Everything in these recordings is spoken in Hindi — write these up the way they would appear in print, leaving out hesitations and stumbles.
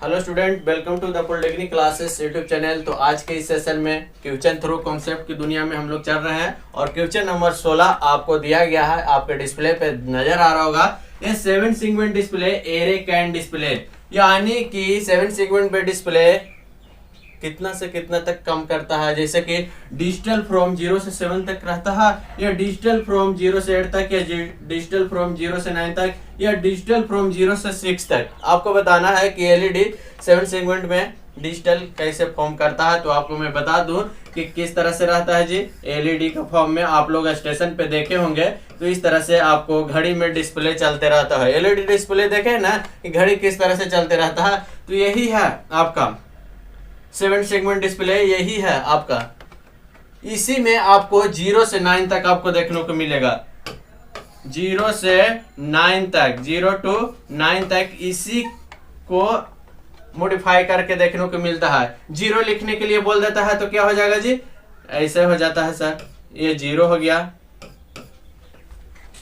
Hello student, welcome to the polytechnic classes YouTube channel. तो आज के इस सेशन में क्वेश्चन थ्रू कॉन्सेप्ट की दुनिया में हम लोग चल रहे हैं और क्वेश्चन नंबर 16 आपको दिया गया है, आपके डिस्प्ले पे नजर आ रहा होगा। ये 7 segment display array can display, यानी कि 7 सेगमेंट पे डिस्प्ले कितना से कितना तक कम करता है। जैसे कि डिजिटल फ्रॉम 0 से 7 तक रहता है, या डिजिटल फ्रॉम 0 से 8 तक, या डिजिटल फ्रॉम 0 से 9 तक, या डिजिटल फ्रॉम 0 से 6 तक। आपको बताना है कि एलईडी 7 सेगमेंट में डिजिटल कैसे फॉर्म करता है। तो आपको मैं बता दूं कि किस तरह से रहता है जी। एलईडी का फॉर्म में आप लोग स्टेशन पे देखे होंगे, तो इस तरह से आपको घड़ी में डिस्प्ले चलते रहता है। एलईडी डिस्प्ले देखे ना कि घड़ी किस तरह से चलते रहता है, तो यही है आपका 7 सेगमेंट डिस्प्ले, यही है आपका। इसी में आपको 0 से 9 तक आपको देखने को मिलेगा। 0 से 9 तक, 0 to 9 तक इसी को मॉडिफाई करके देखने को मिलता है। 0 लिखने के लिए बोल देता है तो क्या हो जाएगा जी, ऐसे हो जाता है सर, ये 0 हो गया।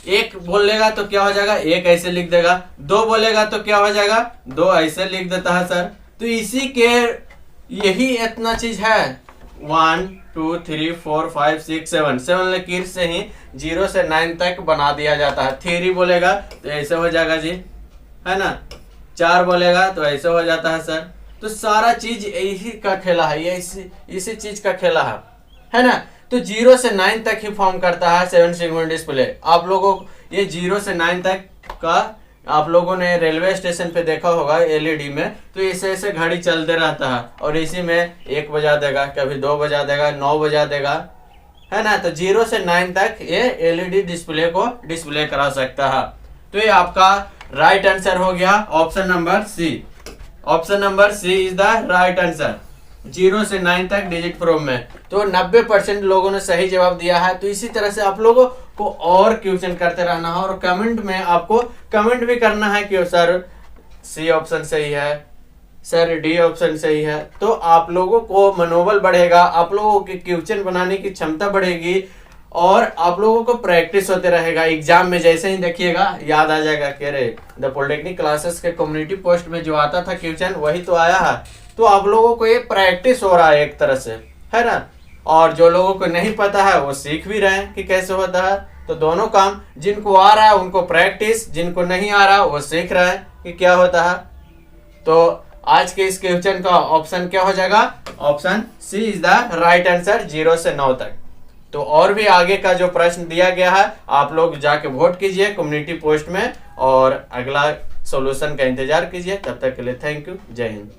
1 बोलेगा तो क्या हो जाएगा, 1 ऐसे लिख देगा। 2 बोलेगा तो क्या हो जाएगा, 2 ऐसे लिख देता है सर। तो इसी के यही इतना चीज है। 1 2 3 4 5 6 7 लकीर से ही 0 से 9 तक बना दिया जाता है। 3 बोलेगा तो ऐसे हो जाएगा जी, है ना। 4 बोलेगा तो ऐसे हो जाता है सर। तो सारा चीज यही का खेला है, ये इसी चीज का खेला है ना। तो 0 से 9 तक ही फॉर्म करता है 7 सेगमेंट डिस्प्ले। आप लोगों को ये 0 से 9 तक का आप लोगों ने रेलवे स्टेशन पे देखा होगा एलईडी में, तो ऐसे ऐसे घड़ी चलते रहता है और इसी में 1 बजा देगा, कभी 2 बजा देगा, 9 बजा देगा, है ना। तो 0 से 9 तक ये एलईडी डिस्प्ले को डिस्प्ले करा सकता है। तो ये आपका राइट आंसर हो गया, option number C. Option number C is the right answer. 0 से 9 तक डिजिट फ्रॉम में तो 90% लोगों ने सही जवाब दिया है। तो इसी तरह से आप लोगों को और क्वेश्चन करते रहना है और कमेंट में आपको कमेंट भी करना है कि सर सी ऑप्शन सही है, सर डी ऑप्शन सही है। तो आप लोगों को मनोबल बढ़ेगा, आप लोगों की क्वेश्चन बनाने की क्षमता बढ़ेगी और आप लोगों को प्रैक्टिस होते रहेगा। एग्जाम में जैसे ही देखिएगा याद आ जाएगा कि अरे द पॉलिटेक्निक क्लासेस के कम्युनिटी पोस्ट में जो आता था क्वेश्चन वही तो आया है। तो आप लोगों को ये प्रैक्टिस हो रहा है एक तरह से, है ना। और जो लोगों को नहीं पता है वो सीख भी रहे हैं कि कैसे होता है। तो दोनों काम, जिनको आ रहा है उनको प्रैक्टिस, जिनको नहीं आ रहा वो सीख रहे हैं कि क्या होता है। तो आज के इस क्वेश्चन का ऑप्शन क्या हो जाएगा, option C is the right answer, 0 से 9 तक। तो और भी आगे का जो प्रश्न दिया गया है आप लोग जाके वोट कीजिए कम्युनिटी पोस्ट में और अगला सॉल्यूशन का इंतजार कीजिए। तब तक के लिए थैंक यू, जय हिंद।